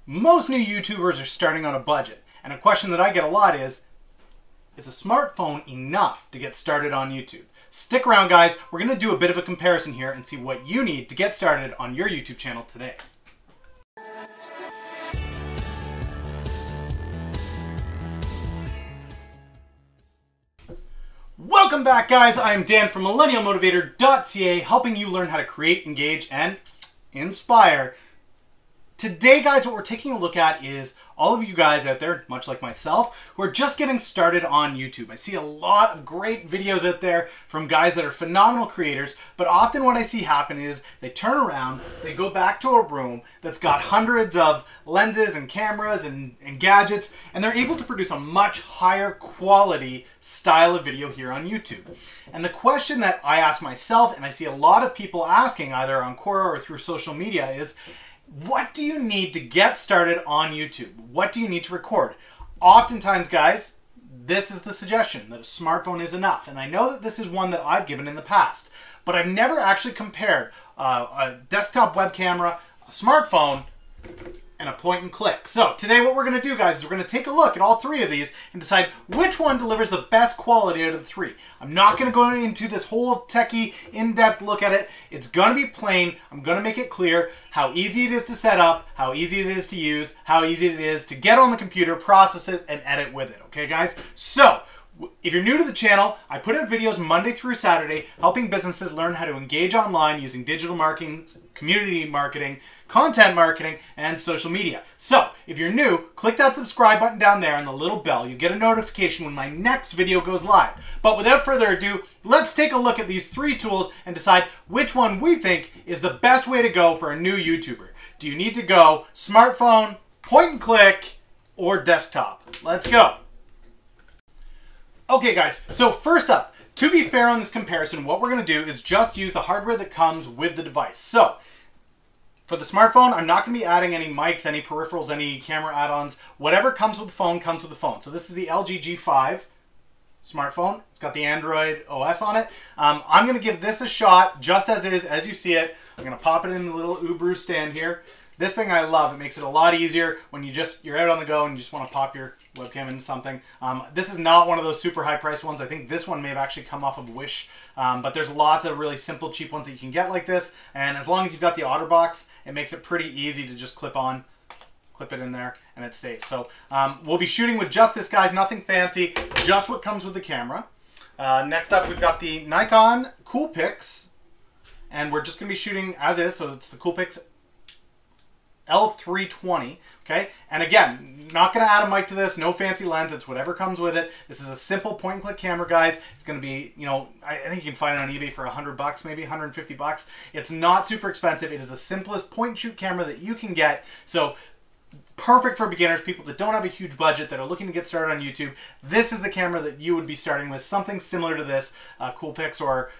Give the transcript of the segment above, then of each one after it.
Most new YouTubers are starting on a budget, and a question that I get a lot is a smartphone enough to get started on YouTube? Stick around, guys. We're going to do a bit of a comparison here and see what you need to get started on your YouTube channel today. Welcome back, guys. I am Dan from MillennialMotivator.ca, helping you learn how to create, engage, and inspire. Today, guys, what we're taking a look at is all of you guys out there, much like myself, who are just getting started on YouTube. I see a lot of great videos out there from guys that are phenomenal creators, but often what I see happen is they turn around, they go back to a room that's got hundreds of lenses and cameras and gadgets, and they're able to produce a much higher quality style of video here on YouTube. And the question that I ask myself, and I see a lot of people asking either on Quora or through social media, is what do you need to get started on YouTube? What do you need to record? Oftentimes, guys, this is the suggestion, that a smartphone is enough. And I know that this is one that I've given in the past, but I've never actually compared a desktop web camera, a smartphone, and a point and click. So today what we're going to do, guys, is we're going to take a look at all three of these and decide which one delivers the best quality out of the three. I'm not going to go into this whole techie in-depth look at it. It's going to be plain. I'm going to make it clear how easy it is to set up, how easy it is to use, how easy it is to get on the computer, process it, and edit with it. Okay, guys? So if you're new to the channel, I put out videos Monday through Saturday helping businesses learn how to engage online using digital marketing, community marketing, content marketing, and social media. So if you're new, click that subscribe button down there and the little bell. You get a notification when my next video goes live. But without further ado, let's take a look at these three tools and decide which one we think is the best way to go for a new YouTuber. Do you need to go smartphone, point and click, or desktop? Let's go. Okay, guys, so first up, to be fair on this comparison, what we're going to do is just use the hardware that comes with the device. So for the smartphone, I'm not going to be adding any mics, any peripherals, any camera add-ons. Whatever comes with the phone comes with the phone. So this is the LG G5 smartphone. It's got the Android OS on it. I'm going to give this a shot just as is, as you see it. I'm going to pop it in the little Uber stand here. This thing I love. It makes it a lot easier when you're out on the go and you just want to pop your webcam into something. This is not one of those super high priced ones. I think this one may have actually come off of Wish, but there's lots of really simple, cheap ones that you can get like this. And as long as you've got the OtterBox, it makes it pretty easy to just clip it in there, and it stays. So we'll be shooting with just this, guys. Nothing fancy, just what comes with the camera. Next up, we've got the Nikon CoolPix, and we're just going to be shooting as is. So it's the CoolPix L320, okay? And again, not going to add a mic to this, no fancy lens, it's whatever comes with it. This is a simple point and click camera, guys. It's going to be, you know, I think you can find it on eBay for $100 maybe, 150 bucks. It's not super expensive. It is the simplest point and shoot camera that you can get. So perfect for beginners, people that don't have a huge budget, that are looking to get started on YouTube. This is the camera that you would be starting with, something similar to this, CoolPix or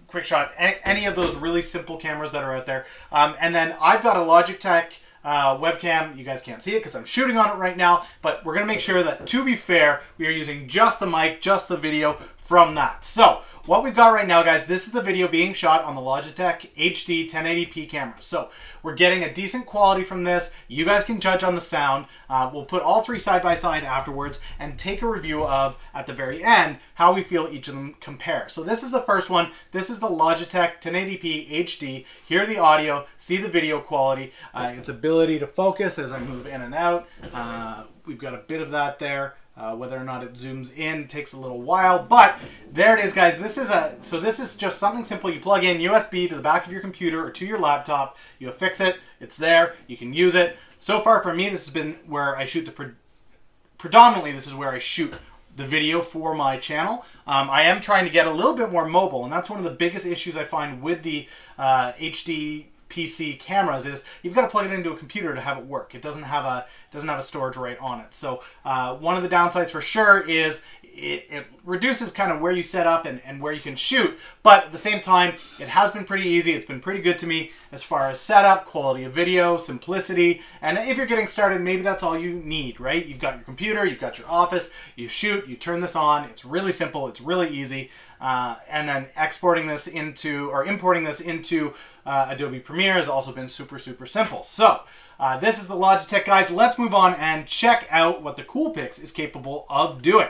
Quick Shot, any of those really simple cameras that are out there. And then I've got a Logitech webcam. You guys can't see it because I'm shooting on it right now, but we're going to make sure that, to be fair, we are using just the mic, just the video from that. So what we've got right now, guys, this is the video being shot on the Logitech HD 1080p camera. So we're getting a decent quality from this. You guys can judge on the sound. We'll put all three side by side afterwards and take a review of, at the very end, how we feel each of them compare. So this is the first one. This is the Logitech 1080p HD. Hear the audio, see the video quality, its ability to focus as I move in and out. We've got a bit of that there. Whether or not it zooms in takes a little while, but there it is, guys. This is just something simple. You plug in USB to the back of your computer or to your laptop. You affix it. It's there. You can use it. So far for me, this has been where I shoot predominantly this is where I shoot the video for my channel. I am trying to get a little bit more mobile, and that's one of the biggest issues I find with the HD PC cameras is you've got to plug it into a computer to have it work. It doesn't have a storage right on it. So one of the downsides for sure is it reduces kind of where you set up and where you can shoot, but at the same time, it has been pretty easy. It's been pretty good to me as far as setup, quality of video, simplicity, and if you're getting started, maybe that's all you need, right? You've got your computer, you've got your office, you shoot, you turn this on. It's really simple. It's really easy. and then exporting this into, or importing this into Adobe Premiere has also been super, super simple. So this is the Logitech, guys. Let's move on and check out what the CoolPix is capable of doing.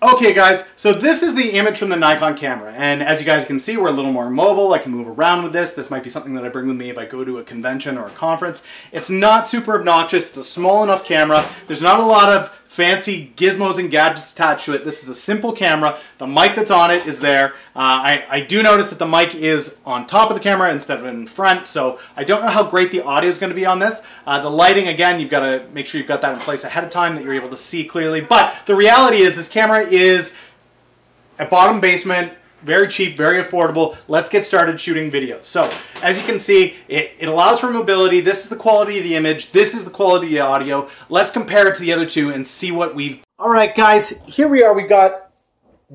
Okay guys, so this is the image from the Nikon camera, and as you guys can see, we're a little more mobile. I can move around with this. This might be something that I bring with me if I go to a convention or a conference. It's not super obnoxious. It's a small enough camera. There's not a lot of fancy gizmos and gadgets attached to it. This is a simple camera. The mic that's on it is there. I do notice that the mic is on top of the camera instead of in front, so I don't know how great the audio is going to be on this. The lighting, again, you've got to make sure you've got that in place ahead of time, that you're able to see clearly. But the reality is this camera is a bottom basement, very cheap, very affordable. Let's get started shooting videos. So, as you can see, it allows for mobility. This is the quality of the image. This is the quality of the audio. Let's compare it to the other two and see what we've... All right, guys, here we are. We got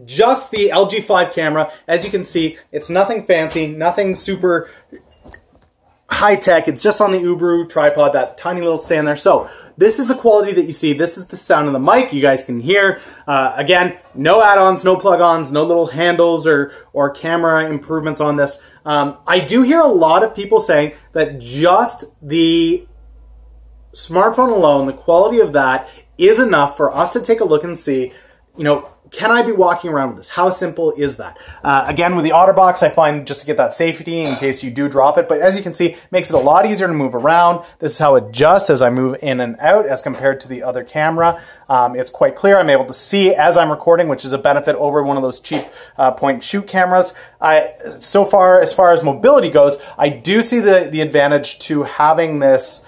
just the LG5 camera. As you can see, it's nothing fancy, nothing super high-tech. It's just on the Ubru tripod, that tiny little stand there. So this is the quality that you see. This is the sound of the mic. You guys can hear. Again, no add-ons, no plug-ons, no little handles or camera improvements on this. I do hear a lot of people saying that just the smartphone alone, the quality of that is enough for us to take a look and see, you know, can I be walking around with this? How simple is that? Again, with the OtterBox, I find just to get that safety in case you do drop it. But as you can see, it makes it a lot easier to move around. This is how it adjusts as I move in and out as compared to the other camera. It's quite clear. I'm able to see as I'm recording, which is a benefit over one of those cheap point-and-shoot cameras. So far as mobility goes, I do see the advantage to having this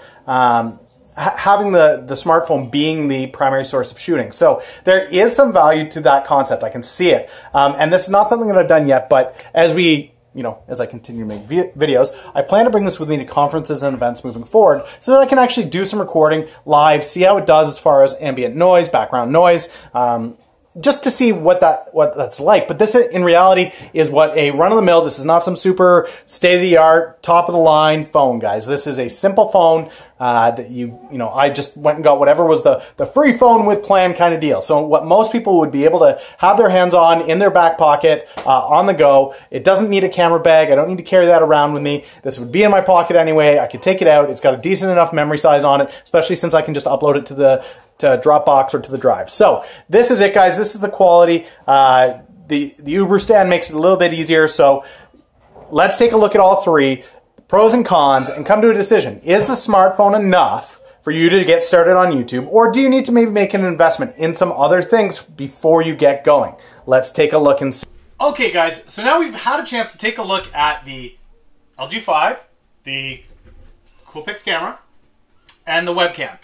having the smartphone being the primary source of shooting. So there is some value to that concept. I can see it. And this is not something that I've done yet, but as I continue to make videos, I plan to bring this with me to conferences and events moving forward so that I can actually do some recording live, see how it does as far as ambient noise, background noise, just to see what that's like. But this, in reality, is what a run-of-the-mill, this is not some super state-of-the-art, top-of-the-line phone, guys. This is a simple phone that I just went and got whatever was the free phone with plan kind of deal. So what most people would be able to have their hands on in their back pocket, on the go. It doesn't need a camera bag. I don't need to carry that around with me. This would be in my pocket anyway. I could take it out. It's got a decent enough memory size on it, especially since I can just upload it to Dropbox or to the drive. So this is it, guys. This is the quality. The Ubru stand makes it a little bit easier. So let's take a look at all three, pros and cons, and come to a decision. Is the smartphone enough for you to get started on YouTube, or do you need to maybe make an investment in some other things before you get going? Let's take a look and see. Okay, guys. So now we've had a chance to take a look at the LG5, the CoolPix camera, and the webcam.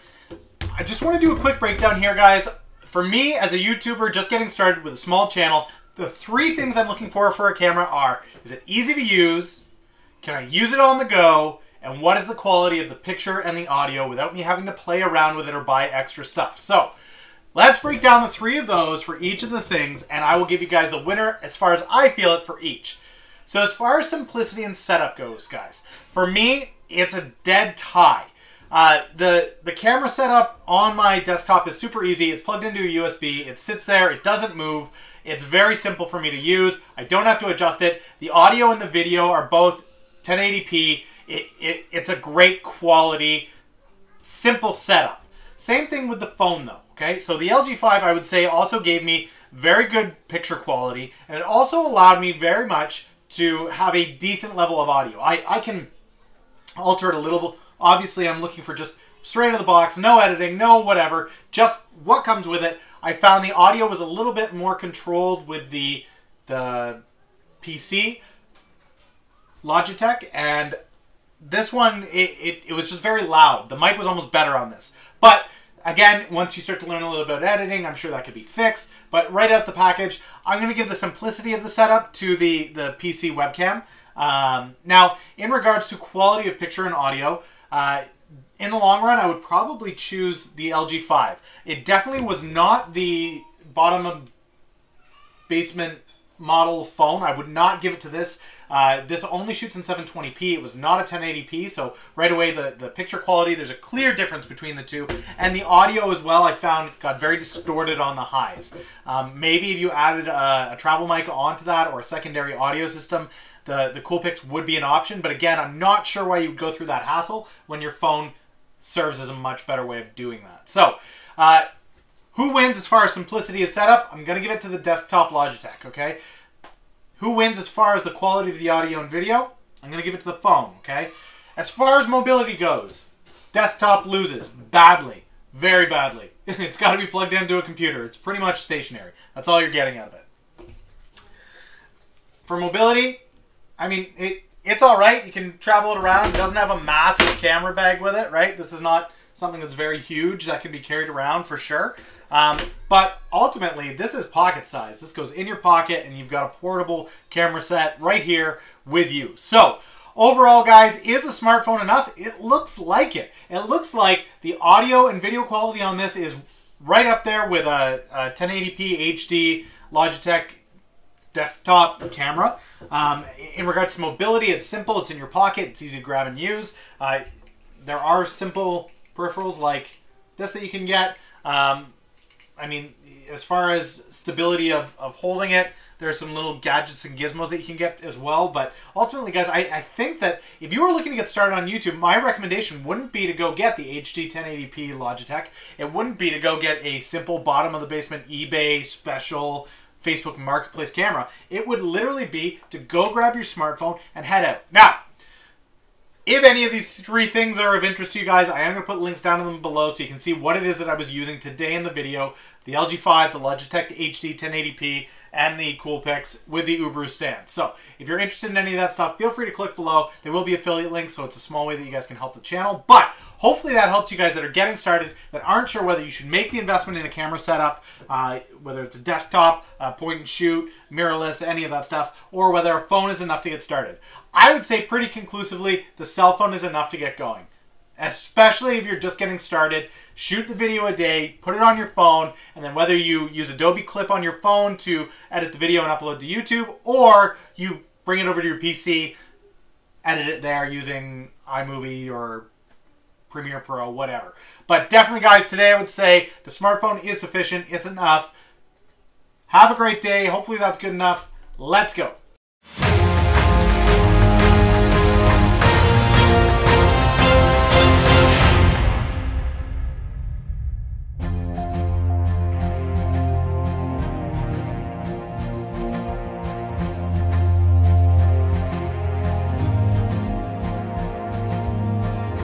I just want to do a quick breakdown here, guys. For me, as a YouTuber just getting started with a small channel, the three things I'm looking for a camera are, is it easy to use, can I use it on the go, and what is the quality of the picture and the audio without me having to play around with it or buy extra stuff. So let's break down the three of those for each of the things, and I will give you guys the winner as far as I feel it for each. So as far as simplicity and setup goes, guys, for me, it's a dead tie. The camera setup on my desktop is super easy. It's plugged into a USB. It sits there. It doesn't move. It's very simple for me to use. I don't have to adjust it. The audio and the video are both 1080p. It's a great quality, simple setup. Same thing with the phone though, okay? So the LG5, I would say, also gave me very good picture quality, and it also allowed me very much to have a decent level of audio. I can alter it a little. Obviously, I'm looking for just straight out of the box, no editing, no whatever, just what comes with it. I found the audio was a little bit more controlled with the PC Logitech, and this one, it was just very loud. The mic was almost better on this. But again, once you start to learn a little bit about editing, I'm sure that could be fixed. But right out the package, I'm going to give the simplicity of the setup to the PC webcam. Now, in regards to quality of picture and audio, in the long run, I would probably choose the LG5. It definitely was not the bottom of basement model phone. I would not give it to this. This only shoots in 720p. It was not a 1080p, so right away the picture quality, there's a clear difference between the two. And the audio as well, I found, got very distorted on the highs. Maybe if you added a travel mic onto that or a secondary audio system, the CoolPix would be an option. But again, I'm not sure why you would go through that hassle when your phone serves as a much better way of doing that. So, who wins as far as simplicity of setup? I'm going to give it to the desktop Logitech, okay? Who wins as far as the quality of the audio and video? I'm going to give it to the phone, okay? As far as mobility goes, desktop loses badly, very badly. It's got to be plugged into a computer. It's pretty much stationary. That's all you're getting out of it. For mobility, I mean, it's all right. You can travel it around. It doesn't have a massive camera bag with it, right? This is not something that's very huge that can be carried around for sure. But ultimately, this is pocket size. This goes in your pocket, and you've got a portable camera set right here with you. So, overall, guys, is a smartphone enough? It looks like it. It looks like the audio and video quality on this is right up there with a 1080p HD Logitech desktop camera. In regards to mobility, it's simple. It's in your pocket. It's easy to grab and use. There are simple peripherals like this that you can get. I mean, as far as stability of holding it, there are some little gadgets and gizmos that you can get as well. But ultimately, guys, I think that if you were looking to get started on YouTube, my recommendation wouldn't be to go get the HD 1080p Logitech. It wouldn't be to go get a simple bottom-of-the-basement eBay special Facebook Marketplace camera. It would literally be to go grab your smartphone and head out. Now, if any of these three things are of interest to you guys, I am going to put links down in them below so you can see what it is that I was using today in the video. The LG 5, the Logitech HD 1080p, and the CoolPix with the Uberu stand. So, if you're interested in any of that stuff, feel free to click below. There will be affiliate links, so it's a small way that you guys can help the channel. But, hopefully that helps you guys that are getting started, that aren't sure whether you should make the investment in a camera setup, whether it's a desktop, point and shoot, mirrorless, any of that stuff, or whether a phone is enough to get started. I would say pretty conclusively, the cell phone is enough to get going. Especially if you're just getting started, shoot the video a day, put it on your phone, and then whether you use Adobe Clip on your phone to edit the video and upload to YouTube, or you bring it over to your PC, edit it there using iMovie or Premiere Pro, whatever. But definitely, guys, today I would say the smartphone is sufficient. It's enough. Have a great day. Hopefully that's good enough. Let's go.